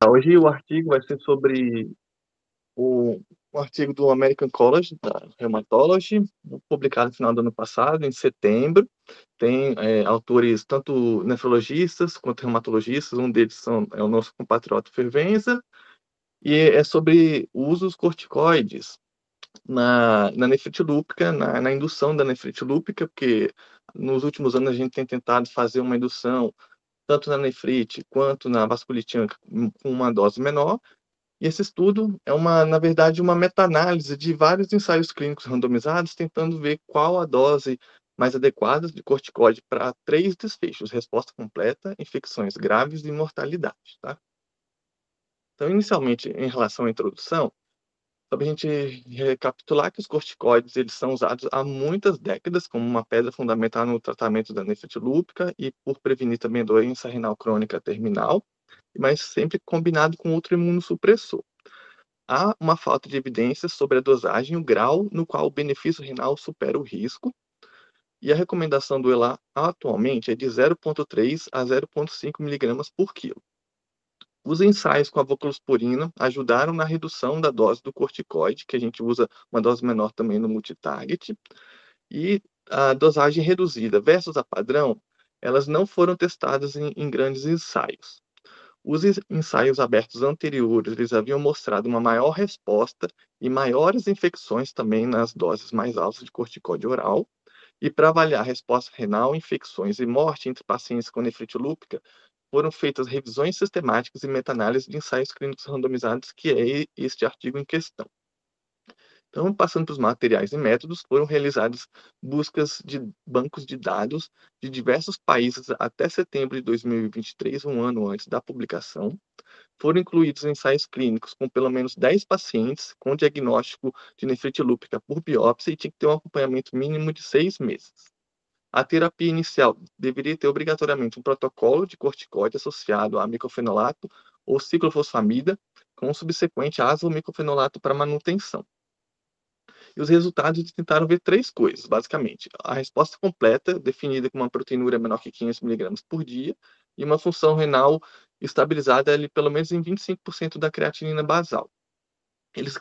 Hoje o artigo vai ser sobre o um artigo do American College da Rheumatology, publicado no final do ano passado, em setembro. Tem, autores tanto nefrologistas quanto reumatologistas, um deles é o nosso compatriota Fervenza, e é sobre o uso dos corticoides na nefrite lúpica, na indução da nefrite lúpica, porque nos últimos anos a gente tem tentado fazer uma indução tanto na nefrite quanto na vasculitina com uma dose menor. E esse estudo é na verdade, uma meta-análise de vários ensaios clínicos randomizados, tentando ver qual a dose mais adequada de corticoide para 3 desfechos: resposta completa, infecções graves e mortalidade, tá. Então, inicialmente, em relação à introdução, só pra gente recapitular que os corticoides, eles são usados há muitas décadas como uma pedra fundamental no tratamento da nefrite lúpica e por prevenir também doença renal crônica terminal, mas sempre combinado com outro imunossupressor. Há uma falta de evidências sobre a dosagem e o grau no qual o benefício renal supera o risco, e a recomendação do ELA atualmente é de 0,3 a 0,5 miligramas por quilo. Os ensaios com a voclosporina ajudaram na redução da dose do corticoide, que a gente usa uma dose menor também no multitarget, e a dosagem reduzida versus a padrão, elas não foram testadas em grandes ensaios. Os ensaios abertos anteriores, eles haviam mostrado uma maior resposta e maiores infecções também nas doses mais altas de corticoide oral. E para avaliar a resposta renal, infecções e morte entre pacientes com nefrite lúpica, foram feitas revisões sistemáticas e meta-análise de ensaios clínicos randomizados, que é este artigo em questão. Então, passando para os materiais e métodos, foram realizadas buscas de bancos de dados de diversos países até setembro de 2023, um ano antes da publicação. Foram incluídos ensaios clínicos com pelo menos 10 pacientes com diagnóstico de nefrite lúpica por biópsia e tinha que ter um acompanhamento mínimo de 6 meses. A terapia inicial deveria ter obrigatoriamente um protocolo de corticoide associado a micofenolato ou ciclofosfamida, com subsequente azomicofenolato para manutenção. E os resultados eles tentaram ver 3 coisas, basicamente: a resposta completa, definida com uma proteinúria menor que 500 miligramas por dia, e uma função renal estabilizada ali pelo menos em 25% da creatinina basal. Eles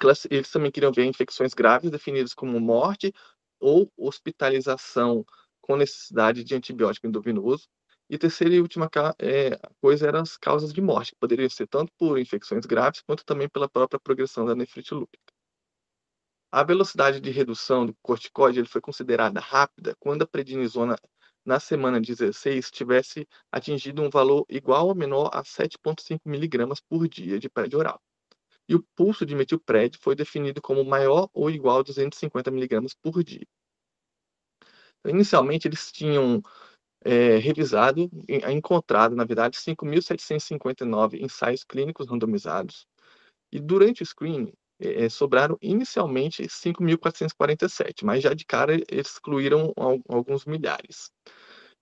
também queriam ver infecções graves definidas como morte ou hospitalização com necessidade de antibiótico endovenoso. E a terceira e última coisa eram as causas de morte, que poderiam ser tanto por infecções graves, quanto também pela própria progressão da nefrite lúpica. A velocidade de redução do corticoide ele foi considerada rápida quando a prednisona, na semana 16, tivesse atingido um valor igual ou menor a 7,5 miligramas por dia de prédio oral. E o pulso de metilpred foi definido como maior ou igual a 250 miligramas por dia. Então, inicialmente, eles tinham revisado, encontrado, na verdade, 5.759 ensaios clínicos randomizados, e durante o screening, sobraram inicialmente 5.447, mas já de cara eles excluíram alguns milhares,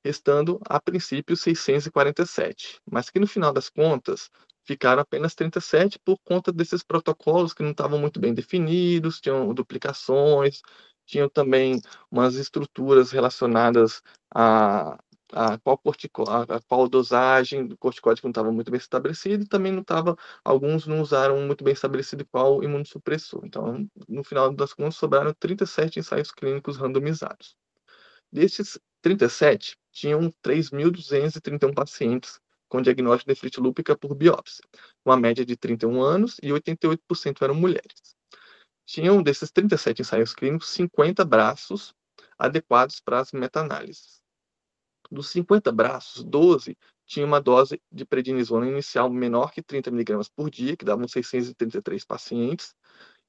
restando a princípio 647, mas que no final das contas ficaram apenas 37 por conta desses protocolos que não estavam muito bem definidos, tinham duplicações, tinham também umas estruturas relacionadas a a qual dosagem do corticoide que não estava muito bem estabelecido, e também não estava, alguns não usaram muito bem estabelecido qual imunossupressor. Então, no final das contas, sobraram 37 ensaios clínicos randomizados. Desses 37, tinham 3.231 pacientes com diagnóstico de nefrite lúpica por biópsia, uma média de 31 anos, e 88% eram mulheres. Tinham, desses 37 ensaios clínicos, 50 braços adequados para as meta-análises. Dos 50 braços, 12 tinham uma dose de prednisona inicial menor que 30 miligramas por dia, que davam 633 pacientes,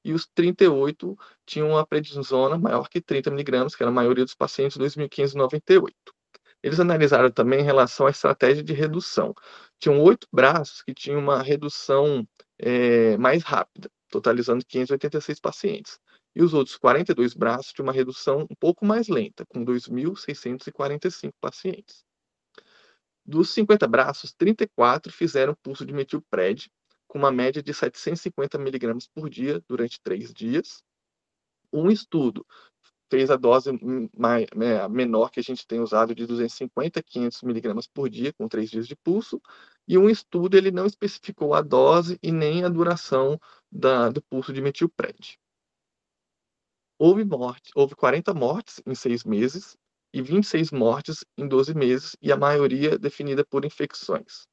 e os 38 tinham uma prednisona maior que 30 miligramas, que era a maioria dos pacientes, 2.598. Eles analisaram também em relação à estratégia de redução. Tinham 8 braços que tinham uma redução mais rápida, totalizando 586 pacientes. E os outros 42 braços tinham uma redução um pouco mais lenta, com 2.645 pacientes. Dos 50 braços, 34 fizeram pulso de metilpred, com uma média de 750 miligramas por dia durante 3 dias. Um estudo fez a dose menor que a gente tem usado de 250 a 500 miligramas por dia, com 3 dias de pulso, e um estudo ele não especificou a dose e nem a duração do pulso de metilpred. Houve 40 mortes em 6 meses e 26 mortes em 12 meses, e a maioria definida por infecções.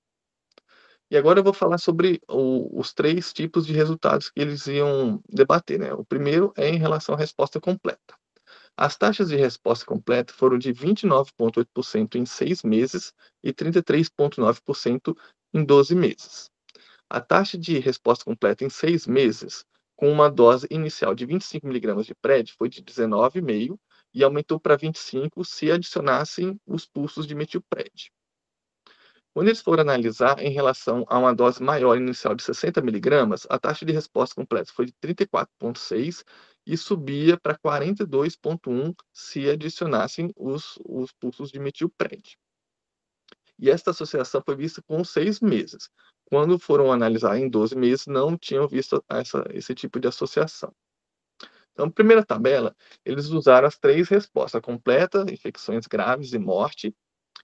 E agora eu vou falar sobre os 3 tipos de resultados que eles iam debater, né. O primeiro é em relação à resposta completa. As taxas de resposta completa foram de 29,8% em 6 meses e 33,9% em 12 meses. A taxa de resposta completa em 6 meses, com uma dose inicial de 25 miligramas de PrED, foi de 19,5 e aumentou para 25 se adicionassem os pulsos de metilpred. Quando eles foram analisar em relação a uma dose maior inicial de 60 miligramas, a taxa de resposta completa foi de 34,6 e subia para 42,1 se adicionassem os pulsos de metilpred. E esta associação foi vista com 6 meses. Quando foram analisar em 12 meses, não tinham visto esse tipo de associação. Então, primeira tabela, eles usaram as 3 respostas: completa, infecções graves e morte,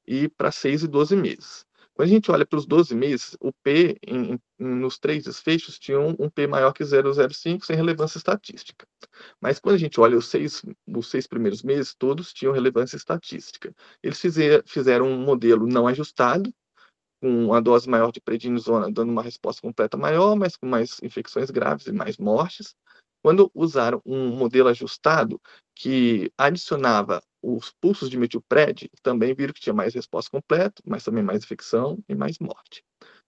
e para 6 e 12 meses. Quando a gente olha para os 12 meses, o P nos 3 desfechos tinha um P maior que 0,05, sem relevância estatística. Mas quando a gente olha os seis primeiros meses, todos tinham relevância estatística. Eles fizeram um modelo não ajustado, com uma dose maior de prednisona dando uma resposta completa maior, mas com mais infecções graves e mais mortes. Quando usaram um modelo ajustado, que adicionava os pulsos de metilpred, também viram que tinha mais resposta completa, mas também mais infecção e mais morte.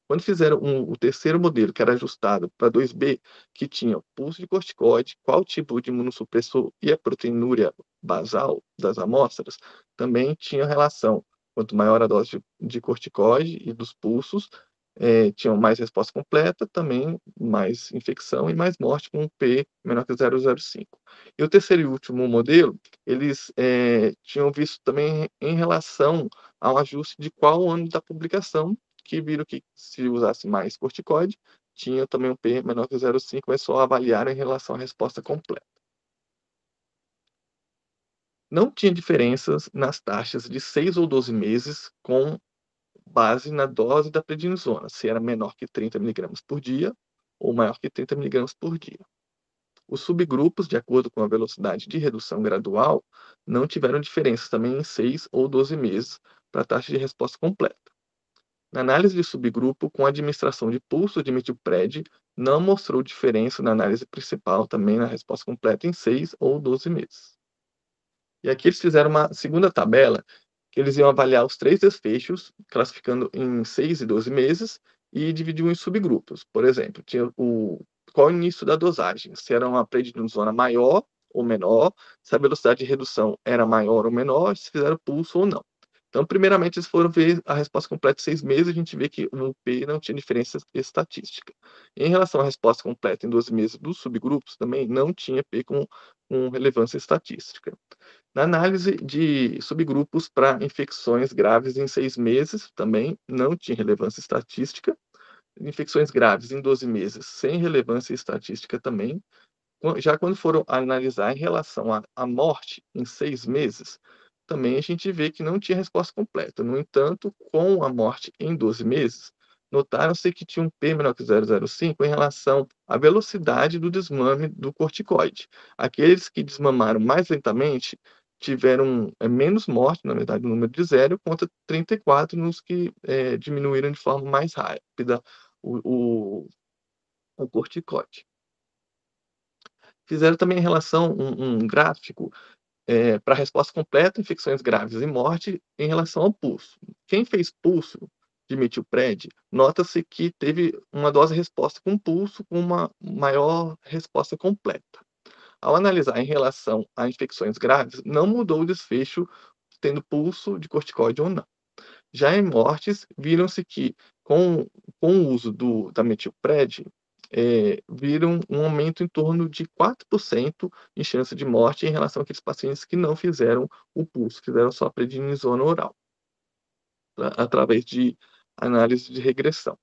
Quando fizeram o terceiro modelo, que era ajustado para 2B, que tinha o pulso de corticoide, qual tipo de imunossupressor e a proteinúria basal das amostras, também tinha relação. Quanto maior a dose de corticoide e dos pulsos, tinham mais resposta completa, também mais infecção e mais morte, com um P menor que 0,05. E o terceiro e último modelo, eles tinham visto também em relação ao ajuste de qual ano da publicação, que viram que se usasse mais corticoide, tinha também um P menor que 0,5, mas só avaliaram em relação à resposta completa. Não tinha diferenças nas taxas de 6 ou 12 meses, com base na dose da prednisona, se era menor que 30 miligramas por dia ou maior que 30 miligramas por dia. Os subgrupos, de acordo com a velocidade de redução gradual, não tiveram diferenças também em 6 ou 12 meses para a taxa de resposta completa. Na análise de subgrupo, com administração de pulso de metilpred, não mostrou diferença na análise principal, também na resposta completa, em 6 ou 12 meses. E aqui eles fizeram uma segunda tabela, que eles iam avaliar os 3 desfechos, classificando em 6 e 12 meses, e dividiam em subgrupos. Por exemplo, tinha qual o início da dosagem, se era uma prednisona maior ou menor, se a velocidade de redução era maior ou menor, se fizeram pulso ou não. Então, primeiramente, eles foram ver a resposta completa em 6 meses, a gente vê que o P não tinha diferença estatística. Em relação à resposta completa em 12 meses dos subgrupos, também não tinha P com relevância estatística. Na análise de subgrupos para infecções graves em 6 meses, também não tinha relevância estatística. Infecções graves em 12 meses, sem relevância estatística também. Já quando foram analisar em relação à morte em 6 meses, também a gente vê que não tinha resposta completa. No entanto, com a morte em 12 meses, notaram-se que tinha um P menor que 0,05 em relação à velocidade do desmame do corticoide. Aqueles que desmamaram mais lentamente tiveram menos morte, na verdade, o número de 0, contra 34 nos que diminuíram de forma mais rápida o, o, o corticoide. Fizeram também em relação um gráfico para resposta completa, infecções graves e morte em relação ao pulso. Quem fez pulso de metilpred, nota-se que teve uma dose-resposta com pulso com uma maior resposta completa. Ao analisar em relação a infecções graves, não mudou o desfecho tendo pulso de corticoide ou não. Já em mortes, viram-se que com o uso da metilpred, viram um aumento em torno de 4% em chance de morte em relação àqueles pacientes que não fizeram o pulso, fizeram só a prednisona oral, através de análise de regressão.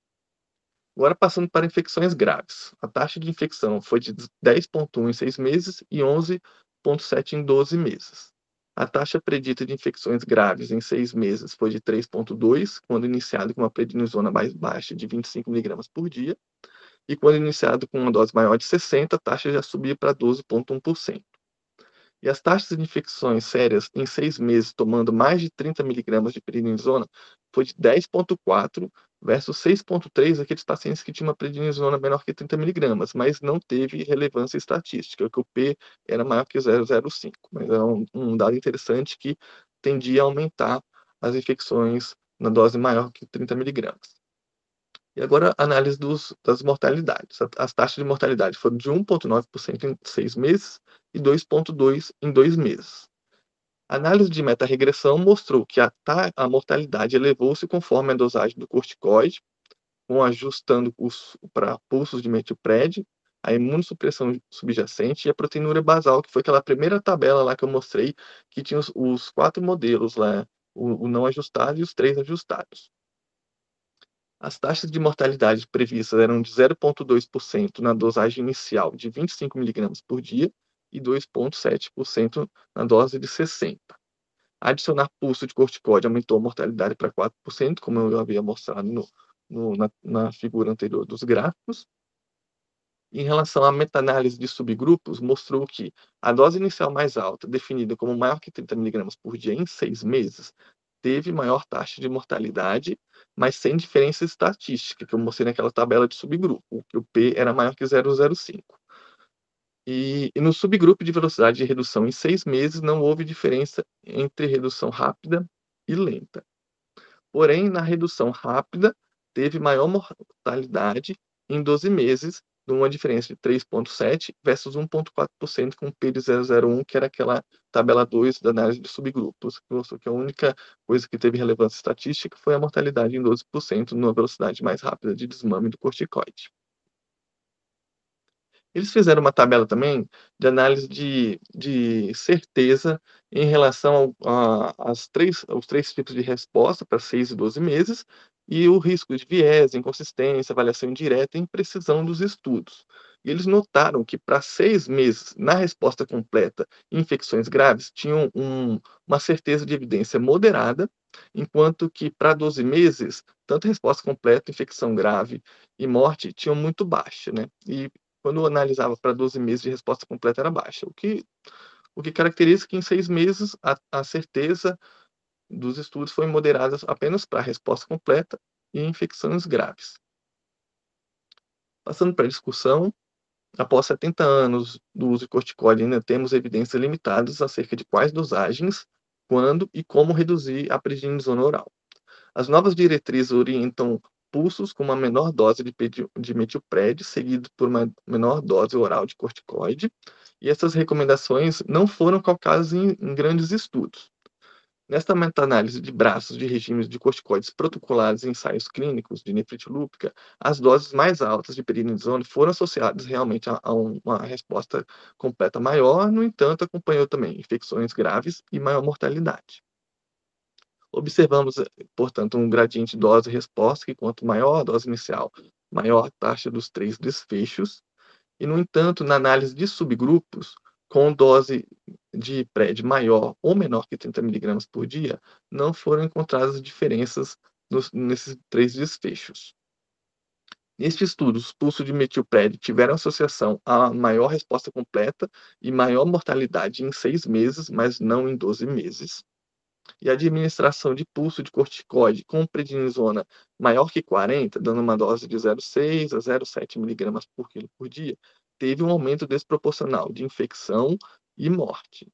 Agora passando para infecções graves. A taxa de infecção foi de 10,1 em 6 meses e 11 2,7 em 12 meses. A taxa predita de infecções graves em 6 meses foi de 3,2, quando iniciado com uma prednisona mais baixa de 25 miligramas por dia, e quando iniciado com uma dose maior de 60, a taxa já subia para 12,1%. E as taxas de infecções sérias em 6 meses tomando mais de 30 miligramas de prednisona foi de 10,4 versus 6,3 aqueles pacientes que tinham uma prednisona menor que 30 miligramas, mas não teve relevância estatística, que o P era maior que 0,05, mas é um dado interessante que tendia a aumentar as infecções na dose maior que 30 miligramas. E agora a análise das mortalidades. As taxas de mortalidade foram de 1,9% em 6 meses e 2,2% em 2 meses. A análise de meta-regressão mostrou que a mortalidade elevou-se conforme a dosagem do corticoide, com ajustando para pulsos de metilpred, a imunossupressão subjacente e a proteinúria basal, que foi aquela primeira tabela lá que eu mostrei, que tinha os 4 modelos lá, o não ajustado e os 3 ajustados. As taxas de mortalidade previstas eram de 0,2% na dosagem inicial de 25 miligramas por dia e 2,7% na dose de 60. Adicionar pulso de corticóide aumentou a mortalidade para 4%, como eu havia mostrado na figura anterior dos gráficos. Em relação à meta-análise de subgrupos, mostrou que a dose inicial mais alta, definida como maior que 30 miligramas por dia em 6 meses, teve maior taxa de mortalidade, mas sem diferença estatística, que eu mostrei naquela tabela de subgrupo, que o P era maior que 0,05. E no subgrupo de velocidade de redução em 6 meses, não houve diferença entre redução rápida e lenta. Porém, na redução rápida, teve maior mortalidade em 12 meses, numa diferença de 3,7 versus 1,4% com o P de 0,01, que era aquela tabela 2 da análise de subgrupos, que mostrou que a única coisa que teve relevância estatística foi a mortalidade em 12% numa velocidade mais rápida de desmame do corticoide. Eles fizeram uma tabela também de análise de certeza em relação aos 3 tipos de resposta para 6 e 12 meses, e o risco de viés, inconsistência, avaliação indireta e imprecisão dos estudos. E eles notaram que para 6 meses, na resposta completa infecções graves, tinham uma certeza de evidência moderada, enquanto que para 12 meses, tanto resposta completa, infecção grave e morte tinham muito baixa, né. E quando eu analisava para 12 meses de resposta completa era baixa, o que caracteriza que em 6 meses a certeza dos estudos foi moderada apenas para a resposta completa e infecções graves. Passando para a discussão, após 70 anos do uso de corticoide, ainda temos evidências limitadas acerca de quais dosagens, quando e como reduzir a prednisona oral. As novas diretrizes orientam pulsos com uma menor dose de metilpred, seguido por uma menor dose oral de corticoide, e essas recomendações não foram calcadas em grandes estudos. Nesta meta-análise de braços de regimes de corticoides protocolares em ensaios clínicos de nefrite lúpica, as doses mais altas de prednisona foram associadas realmente a uma resposta completa maior, no entanto, acompanhou também infecções graves e maior mortalidade. Observamos, portanto, um gradiente dose-resposta, que quanto maior a dose inicial, maior a taxa dos 3 desfechos, e, no entanto, na análise de subgrupos, com dose de PrED maior ou menor que 30 miligramas por dia, não foram encontradas diferenças nesses 3 desfechos. Neste estudo, os pulsos de metilpred tiveram associação a maior resposta completa e maior mortalidade em 6 meses, mas não em 12 meses. E a administração de pulso de corticoide com prednisona maior que 40, dando uma dose de 0,6 a 0,7 miligramas por quilo por dia, teve um aumento desproporcional de infecção e morte.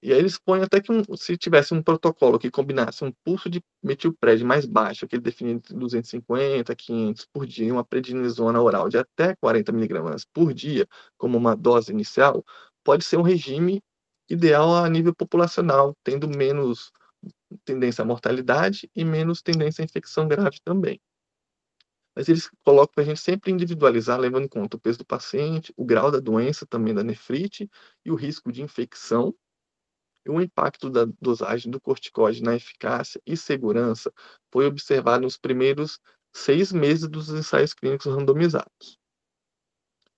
E aí eles põem até que se tivesse um protocolo que combinasse um pulso de metilpred mais baixo, aquele definido entre 250 a 500 por dia, e uma prednisona oral de até 40 miligramas por dia, como uma dose inicial, pode ser um regime ideal a nível populacional, tendo menos tendência à mortalidade e menos tendência à infecção grave também. Mas eles colocam para a gente sempre individualizar, levando em conta o peso do paciente, o grau da doença também da nefrite e o risco de infecção, e o impacto da dosagem do corticoide na eficácia e segurança foi observado nos primeiros 6 meses dos ensaios clínicos randomizados.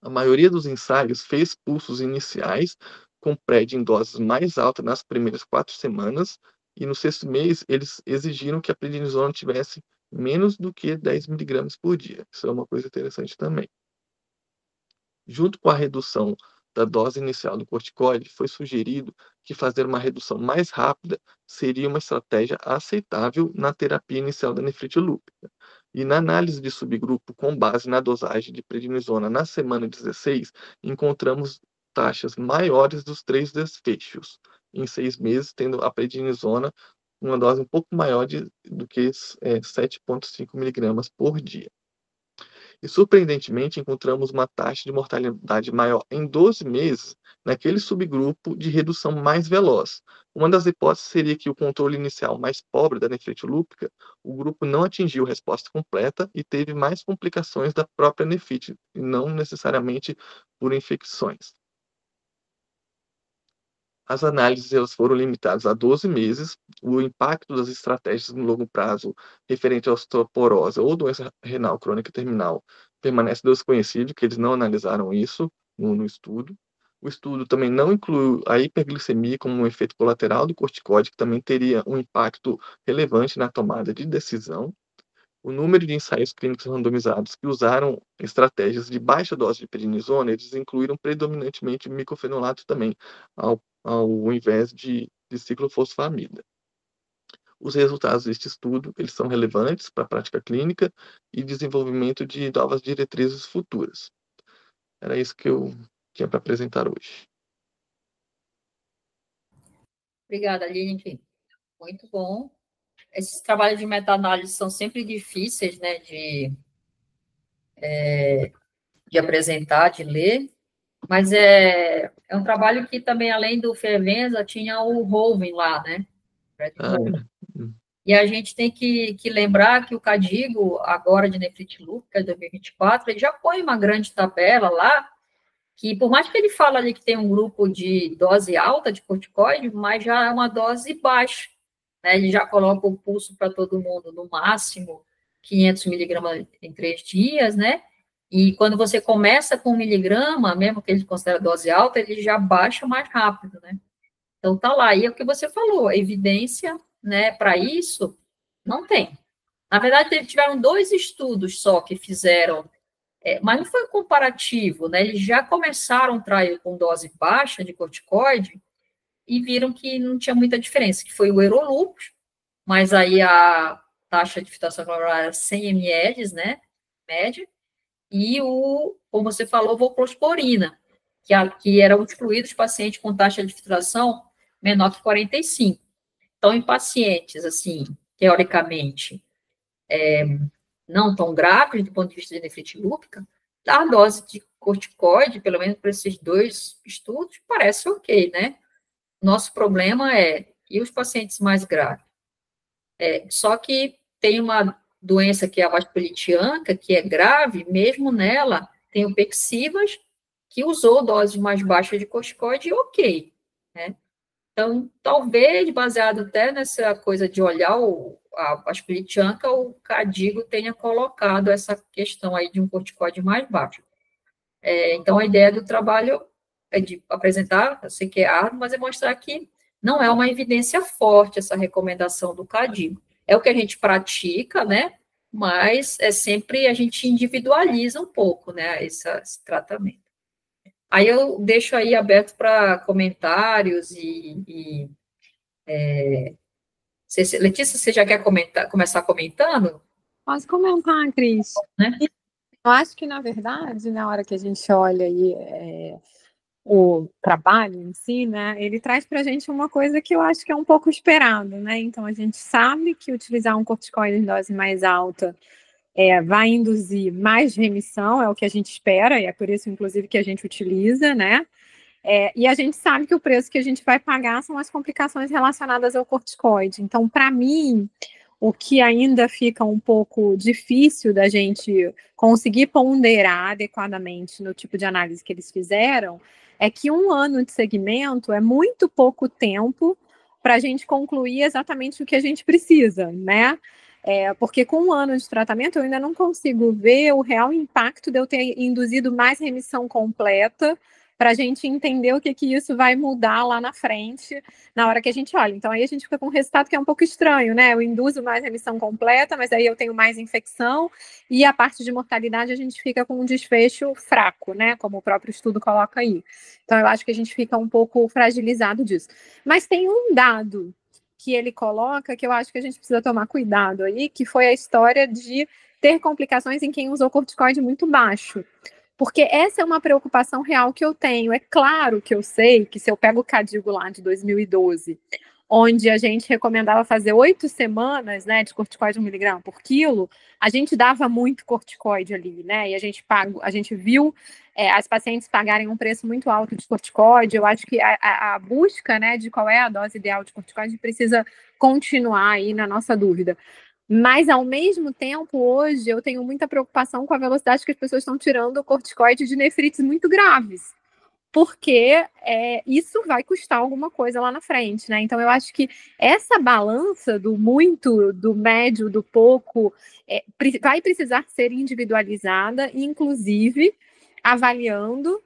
A maioria dos ensaios fez pulsos iniciais com PrED em doses mais altas nas primeiras 4 semanas, e no sexto mês eles exigiram que a prednisona tivesse menos do que 10 miligramas por dia. Isso é uma coisa interessante também. Junto com a redução da dose inicial do corticoide, foi sugerido que fazer uma redução mais rápida seria uma estratégia aceitável na terapia inicial da nefrite lúpica. E na análise de subgrupo com base na dosagem de prednisona na semana 16, encontramos taxas maiores dos 3 desfechos, em 6 meses, tendo a prednisona uma dose um pouco maior do que 7,5 miligramas por dia. E, surpreendentemente, encontramos uma taxa de mortalidade maior em 12 meses naquele subgrupo de redução mais veloz. Uma das hipóteses seria que o controle inicial mais pobre da nefrite lúpica, o grupo não atingiu resposta completa e teve mais complicações da própria nefrite, e não necessariamente por infecções. As análises elas foram limitadas a 12 meses. O impacto das estratégias no longo prazo referente à osteoporose ou doença renal crônica terminal permanece desconhecido, que eles não analisaram isso no estudo. O estudo também não incluiu a hiperglicemia como um efeito colateral do corticoide, que também teria um impacto relevante na tomada de decisão. O número de ensaios clínicos randomizados que usaram estratégias de baixa dose de prednisona, eles incluíram predominantemente micofenolato também, ao invés de ciclofosfamida. Os resultados deste estudo, eles são relevantes para a prática clínica e desenvolvimento de novas diretrizes futuras. Era isso que eu tinha para apresentar hoje. Obrigada, Aline. Muito bom. Esses trabalhos de meta-análise são sempre difíceis, né, de apresentar, de ler, mas é um trabalho que também, além do Fervenza, tinha o Hoven lá, né? E a gente tem que lembrar que o CADIGO, agora de nefrite lúpica, 2024, ele já põe uma grande tabela lá, que por mais que ele fala ali que tem um grupo de dose alta de corticoide, mas já é uma dose baixa, né? Ele já coloca o pulso para todo mundo no máximo 500 miligramas em 3 dias, né? E quando você começa com 1 miligrama, mesmo que ele considere dose alta, ele já baixa mais rápido, né? Então tá lá, e é o que você falou, evidência, né, para isso, não tem. Na verdade, tiveram 2 estudos só que fizeram, mas não foi comparativo, né? Eles já começaram o trial com dose baixa de corticoide e viram que não tinha muita diferença, que foi o Erolupus, mas aí a taxa de filtração glomerular era 100 ml, né, média, e como você falou, voclosporina, que eram excluídos pacientes com taxa de filtração menor que 45. Então, em pacientes, assim, teoricamente, não tão graves, do ponto de vista de nefrite lúpica, a dose de corticoide, pelo menos para esses 2 estudos, parece ok, né? Nosso problema e os pacientes mais graves? Só que tem uma doença que é a vasculite ANCA, que é grave, mesmo nela, tem o Pexivas, que usou doses mais baixas de corticoide, ok, né? Então, talvez, baseado até nessa coisa de olhar a vasculite ANCA, o CADIGO tenha colocado essa questão aí de um corticoide mais baixo. Então, a ideia do trabalho é de apresentar, eu sei que é árduo, mas é mostrar que não é uma evidência forte essa recomendação do CADIGO. É o que a gente pratica, né? Mas sempre a gente individualiza um pouco, né, esse tratamento. Aí eu deixo aí aberto para comentários Letícia, você já quer começar comentando? Posso comentar, Cris? Né? Eu acho que, na verdade, na hora que a gente olha aí o trabalho em si, né, ele traz para a gente uma coisa que eu acho que é um pouco esperado, né? Então, a gente sabe que utilizar um corticoide em dose mais alta vai induzir mais remissão, é o que a gente espera, e é por isso, inclusive, que a gente utiliza, né? E a gente sabe que o preço que a gente vai pagar são as complicações relacionadas ao corticoide. Então, para mim, o que ainda fica um pouco difícil da gente conseguir ponderar adequadamente no tipo de análise que eles fizeram é que 1 ano de segmento é muito pouco tempo para a gente concluir exatamente o que a gente precisa, né? Porque com 1 ano de tratamento eu ainda não consigo ver o real impacto de eu ter induzido mais remissão completa, para a gente entender o que isso vai mudar lá na frente, na hora que a gente olha. Então, aí a gente fica com um resultado que é um pouco estranho, né? Eu induzo mais remissão completa, mas aí eu tenho mais infecção, e a parte de mortalidade a gente fica com um desfecho fraco, né? Como o próprio estudo coloca aí. Então, eu acho que a gente fica um pouco fragilizado disso. Mas tem um dado que ele coloca que eu acho que a gente precisa tomar cuidado aí, que foi a história de ter complicações em quem usou corticoide muito baixo. Porque essa é uma preocupação real que eu tenho. É claro que eu sei que se eu pego o Cadigo lá de 2012, onde a gente recomendava fazer 8 semanas, né, de corticoide 1 miligrama por quilo, a gente dava muito corticoide ali, né, e a gente viu as pacientes pagarem um preço muito alto de corticoide. Eu acho que a busca, né, de qual é a dose ideal de corticoide precisa continuar aí na nossa dúvida. Mas, ao mesmo tempo, hoje, eu tenho muita preocupação com a velocidade que as pessoas estão tirando o corticoide de nefrites muito graves, porque isso vai custar alguma coisa lá na frente, né? Então, eu acho que essa balança do muito, do médio, do pouco, vai precisar ser individualizada, inclusive avaliando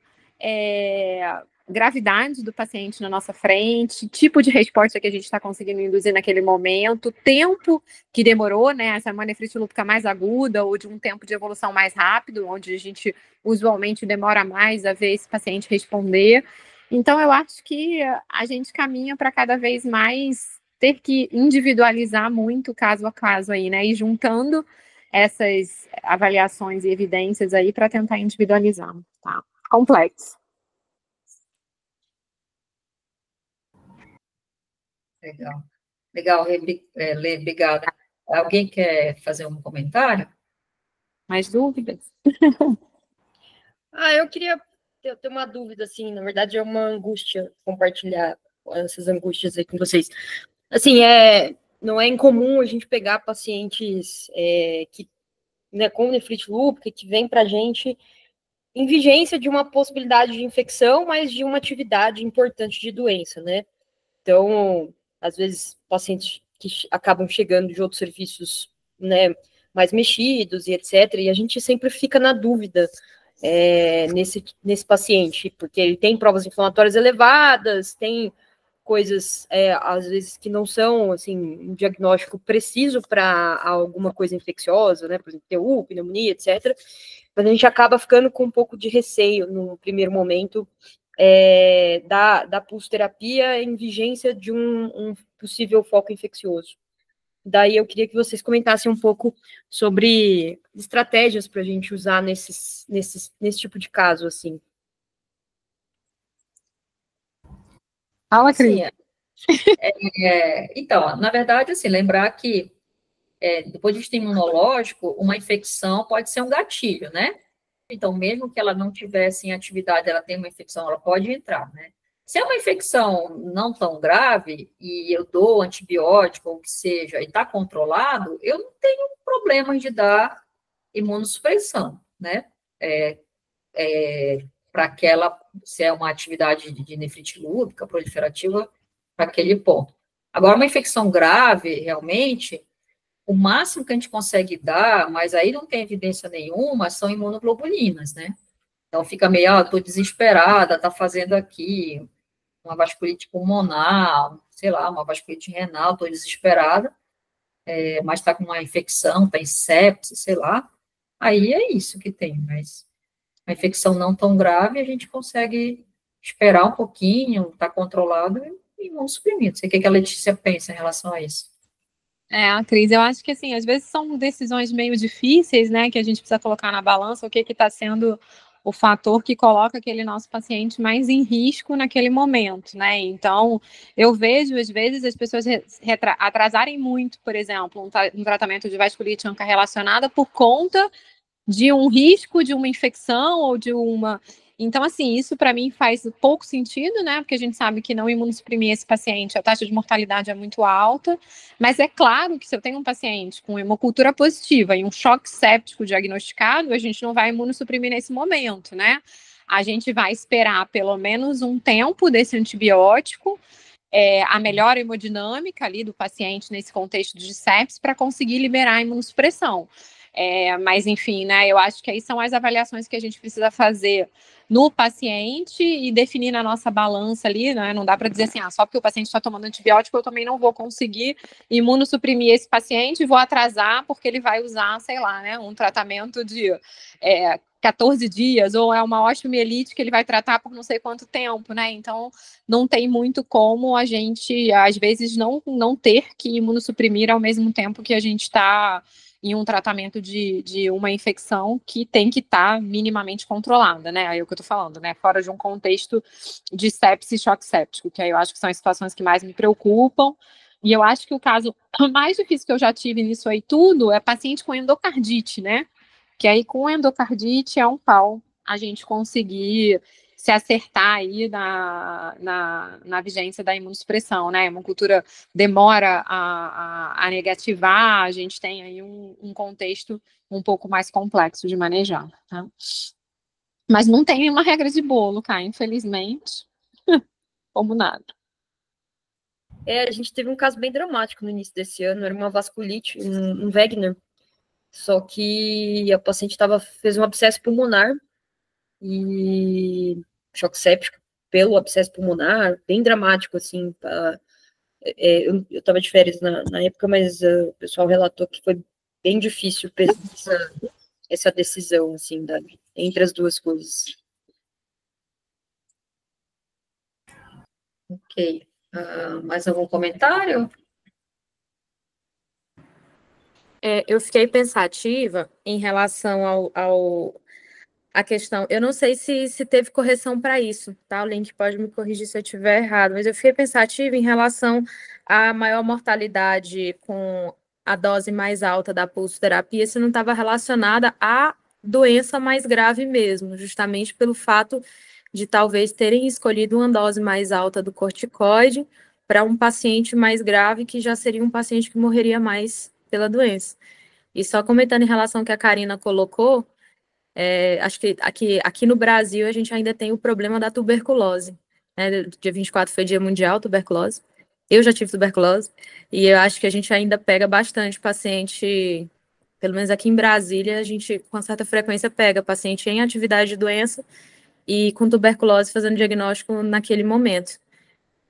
gravidade do paciente na nossa frente, tipo de resposta que a gente está conseguindo induzir naquele momento, tempo que demorou, né? Essa é uma nefrite lúpica mais aguda ou de um tempo de evolução mais rápido, onde a gente usualmente demora mais a ver esse paciente responder. Então, eu acho que a gente caminha para cada vez mais ter que individualizar muito caso a caso aí, né? E juntando essas avaliações e evidências aí para tentar individualizar, tá? Complexo. Legal. Legal, Lê, obrigada. Alguém quer fazer um comentário? Mais dúvidas? Eu queria ter uma dúvida, assim, na verdade é uma angústia, compartilhar essas angústias aí com vocês. Assim, não é incomum a gente pegar pacientes que, né, com nefrite lúpica, que vem para a gente em vigência de uma possibilidade de infecção, mas de uma atividade importante de doença, né? Então, às vezes, pacientes que acabam chegando de outros serviços, né, mais mexidos e etc., e a gente sempre fica na dúvida nesse paciente, porque ele tem provas inflamatórias elevadas, tem coisas, às vezes, que não são, assim, um diagnóstico preciso para alguma coisa infecciosa, né, por exemplo, TU, pneumonia, etc., mas a gente acaba ficando com um pouco de receio no primeiro momento da pulsoterapia em vigência de um possível foco infeccioso. Daí eu queria que vocês comentassem um pouco sobre estratégias para a gente usar nesse tipo de caso, assim. Fala, Cris. Então, na verdade, assim, lembrar que do ponto de vista imunológico, uma infecção pode ser um gatilho, né? Então, mesmo que ela não tivesse em atividade, ela tem uma infecção, ela pode entrar, né? Se é uma infecção não tão grave e eu dou antibiótico ou o que seja e está controlado, eu não tenho problema de dar imunossupressão, né? Para aquela, se é uma atividade de nefrite lúpica, proliferativa, para aquele ponto. Agora, uma infecção grave, realmente, o máximo que a gente consegue dar, mas aí não tem evidência nenhuma, são imunoglobulinas, né? Então, fica meio, estou desesperada, está fazendo aqui uma vasculite pulmonar, sei lá, uma vasculite renal, estou desesperada, mas está com uma infecção, está em sepsis, sei lá. Aí é isso que tem, mas a infecção não tão grave, a gente consegue esperar um pouquinho, está controlado e imunossuprimido. Não sei o que a Letícia pensa em relação a isso. Cris, eu acho que, assim, às vezes são decisões meio difíceis, né, que a gente precisa colocar na balança o que está sendo o fator que coloca aquele nosso paciente mais em risco naquele momento, né, então eu vejo, às vezes, as pessoas atrasarem muito, por exemplo, um tratamento de vasculite oncorrelacionada por conta de um risco de uma infecção ou de uma... Então, assim, isso para mim faz pouco sentido, né? Porque a gente sabe que não imunossuprimir esse paciente, a taxa de mortalidade é muito alta. Mas é claro que se eu tenho um paciente com hemocultura positiva e um choque séptico diagnosticado, a gente não vai imunossuprimir nesse momento, né? A gente vai esperar pelo menos um tempo desse antibiótico a melhor hemodinâmica ali do paciente nesse contexto de sepsis para conseguir liberar a imunossupressão. Mas, enfim, né, eu acho que aí são as avaliações que a gente precisa fazer no paciente e definir na nossa balança ali, né? Não dá para dizer assim, só porque o paciente está tomando antibiótico, eu também não vou conseguir imunossuprimir esse paciente e vou atrasar porque ele vai usar, sei lá, né, um tratamento de 14 dias, ou é uma osteomielite que ele vai tratar por não sei quanto tempo, né? Então, não tem muito como a gente, às vezes, não ter que imunossuprimir ao mesmo tempo que a gente está em um tratamento de uma infecção que tem que estar minimamente controlada, né? Aí é o que eu tô falando, né? Fora de um contexto de sepsis e choque séptico, que aí eu acho que são as situações que mais me preocupam. E eu acho que o caso mais difícil que eu já tive nisso aí tudo é paciente com endocardite, né? Que aí com endocardite é um pau a gente conseguir se acertar aí na vigência da imunossupressão, né? A hemocultura demora a negativar, a gente tem aí um contexto um pouco mais complexo de manejar, tá? Mas não tem nenhuma regra de bolo, cara, infelizmente, como nada. A gente teve um caso bem dramático no início desse ano, era uma vasculite, um Wegener, só que a paciente fez um abscesso pulmonar e choque séptico pelo abscesso pulmonar, bem dramático, assim. Eu estava de férias na época, mas o pessoal relatou que foi bem difícil essa decisão, assim, entre as duas coisas. Ok. Mais algum comentário? Eu fiquei pensativa em relação à questão. Eu não sei se teve correção para isso, tá? O Link pode me corrigir se eu estiver errado, mas eu fiquei pensativa em relação à maior mortalidade com a dose mais alta da pulsoterapia, se não estava relacionada à doença mais grave mesmo, justamente pelo fato de talvez terem escolhido uma dose mais alta do corticoide para um paciente mais grave, que já seria um paciente que morreria mais pela doença. E só comentando em relação ao que a Karina colocou, acho que aqui no Brasil a gente ainda tem o problema da tuberculose. Né? Dia 24 foi Dia Mundial Tuberculose. Eu já tive tuberculose, e eu acho que a gente ainda pega bastante paciente, pelo menos aqui em Brasília, a gente com certa frequência pega paciente em atividade de doença e com tuberculose fazendo diagnóstico naquele momento.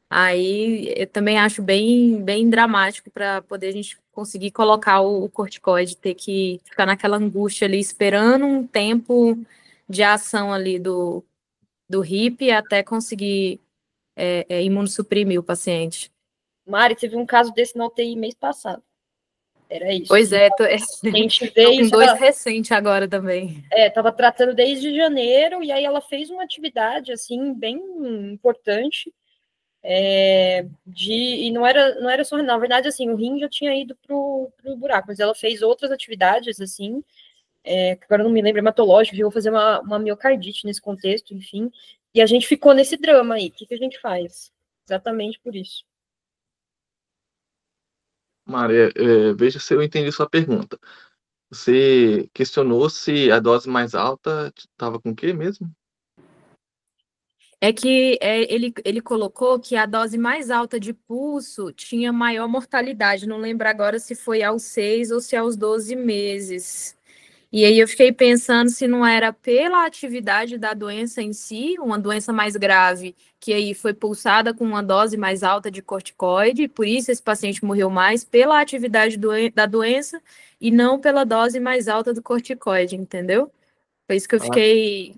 Aí eu também acho bem, bem dramático para poder a gente conseguir colocar o corticoide, ter que ficar naquela angústia ali, esperando um tempo de ação ali do HIP até conseguir imunossuprimir o paciente. Mari, teve um caso desse na UTI mês passado. Era isso. Pois é, a gente vê tô com dois recentes agora também. Estava tratando desde janeiro, e aí ela fez uma atividade, assim, bem importante, e não era só, na verdade, assim, o rim já tinha ido pro buraco, mas ela fez outras atividades, assim, agora não me lembro, hematológico, vou fazer uma miocardite nesse contexto, enfim, e a gente ficou nesse drama aí. O que a gente faz? Exatamente por isso. Maria, veja se eu entendi sua pergunta. Você questionou se a dose mais alta estava com o quê mesmo? É que ele colocou que a dose mais alta de pulso tinha maior mortalidade. Não lembro agora se foi aos 6 ou se aos 12 meses. E aí eu fiquei pensando se não era pela atividade da doença em si, uma doença mais grave, que aí foi pulsada com uma dose mais alta de corticoide, por isso esse paciente morreu mais pela atividade da doença e não pela dose mais alta do corticoide, entendeu? Foi isso que eu fiquei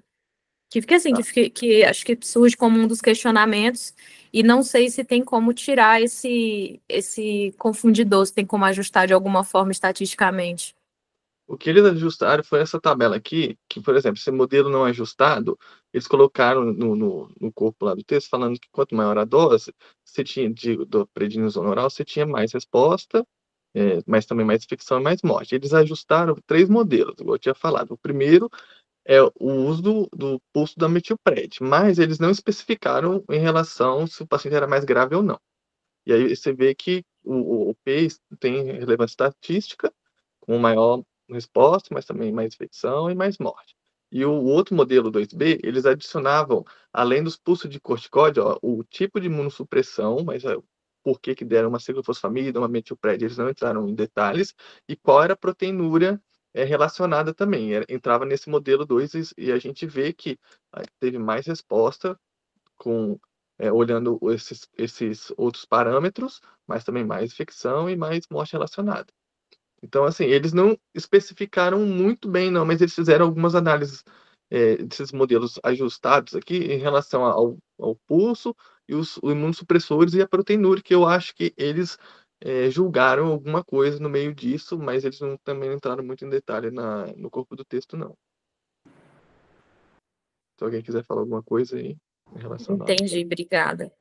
assim, que acho que surge como um dos questionamentos, e não sei se tem como tirar esse confundidor, se tem como ajustar de alguma forma estatisticamente. O que eles ajustaram foi essa tabela aqui, que, por exemplo, esse modelo não ajustado, eles colocaram no corpo lá do texto, falando que quanto maior a dose, você tinha do prednisona oral, você tinha mais resposta, mas também mais infecção e mais morte. Eles ajustaram 3 modelos, igual eu tinha falado. O primeiro é o uso do pulso da metilpred, mas eles não especificaram em relação se o paciente era mais grave ou não. E aí você vê que o P tem relevância estatística, com maior resposta, mas também mais infecção e mais morte. E o outro modelo 2B, eles adicionavam, além dos pulsos de corticoide, ó, o tipo de imunossupressão, mas por que deram uma ciclofosfamida, uma metilpred, eles não entraram em detalhes, e qual era a proteinúria relacionada também. Entrava nesse modelo 2 e a gente vê que teve mais resposta olhando esses outros parâmetros, mas também mais infecção e mais morte relacionada. Então, assim, eles não especificaram muito bem, não, mas eles fizeram algumas análises desses modelos ajustados aqui em relação ao pulso e os imunossupressores e a proteinúria, que eu acho que eles julgaram alguma coisa no meio disso, mas eles também não entraram muito em detalhe no corpo do texto, não. Se alguém quiser falar alguma coisa aí em relação a... Entendi, obrigada.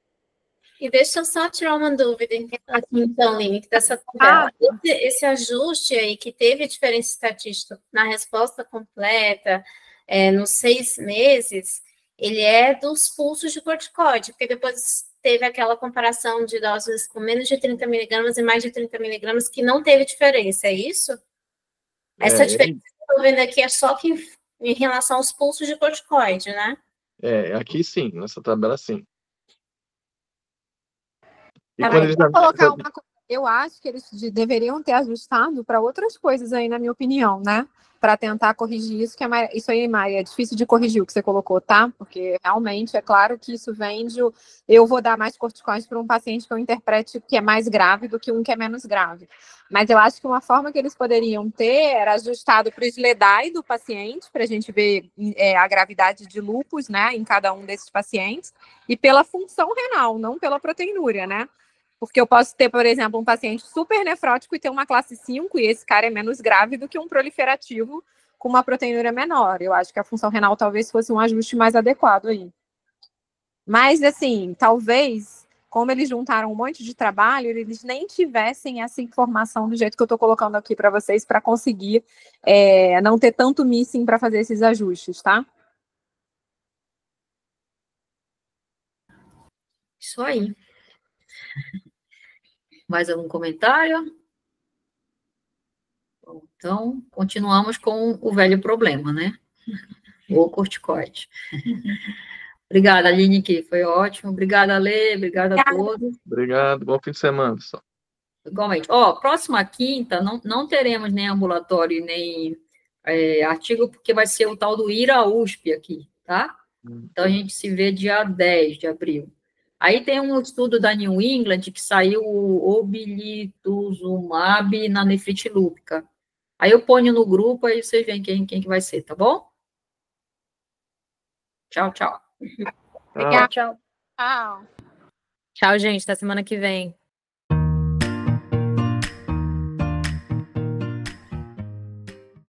E deixa eu só tirar uma dúvida aqui, então, Lini, dessa tabela. Esse ajuste aí, que teve diferença estatística na resposta completa, nos 6 meses, ele é dos pulsos de corticoide, porque depois teve aquela comparação de doses com menos de 30 miligramas e mais de 30 miligramas, que não teve diferença, é isso? Essa diferença que eu estou vendo aqui é só que em relação aos pulsos de corticoide, né? Aqui sim, nessa tabela sim. E quando eles... colocar uma coisa, eu acho que eles deveriam ter ajustado para outras coisas aí, na minha opinião, né? Para tentar corrigir isso, que é isso aí, Maria, é difícil de corrigir o que você colocou, tá? Porque realmente é claro que isso vem de eu vou dar mais corticoides para um paciente que eu interprete que é mais grave do que um que é menos grave. Mas eu acho que uma forma que eles poderiam ter era ajustado para o SLEDAI do paciente, para a gente ver a gravidade de lúpus, né, em cada um desses pacientes, e pela função renal, não pela proteinúria, né? Porque eu posso ter, por exemplo, um paciente super nefrótico e ter uma classe 5, e esse cara é menos grave do que um proliferativo com uma proteinúria menor. Eu acho que a função renal talvez fosse um ajuste mais adequado aí. Mas, assim, talvez, como eles juntaram um monte de trabalho, eles nem tivessem essa informação do jeito que eu estou colocando aqui para vocês, para conseguir não ter tanto missing para fazer esses ajustes, tá? Isso aí. Mais algum comentário? Então, continuamos com o velho problema, né? O corticoide. Obrigada, Aline, que foi ótimo. Obrigada, Lê. Obrigada a todos. Obrigado. Bom fim de semana, pessoal. Igualmente. Próxima quinta, não teremos nem ambulatório, nem artigo, porque vai ser o tal do IRA USP aqui, tá? Então, a gente se vê dia 10 de abril. Aí tem um estudo da New England que saiu o obilituzumab na nefrite lúpica. Aí eu ponho no grupo, aí vocês veem quem que vai ser, tá bom? Tchau, tchau. Obrigada. Tchau. Tchau. Tchau, gente. Até semana que vem.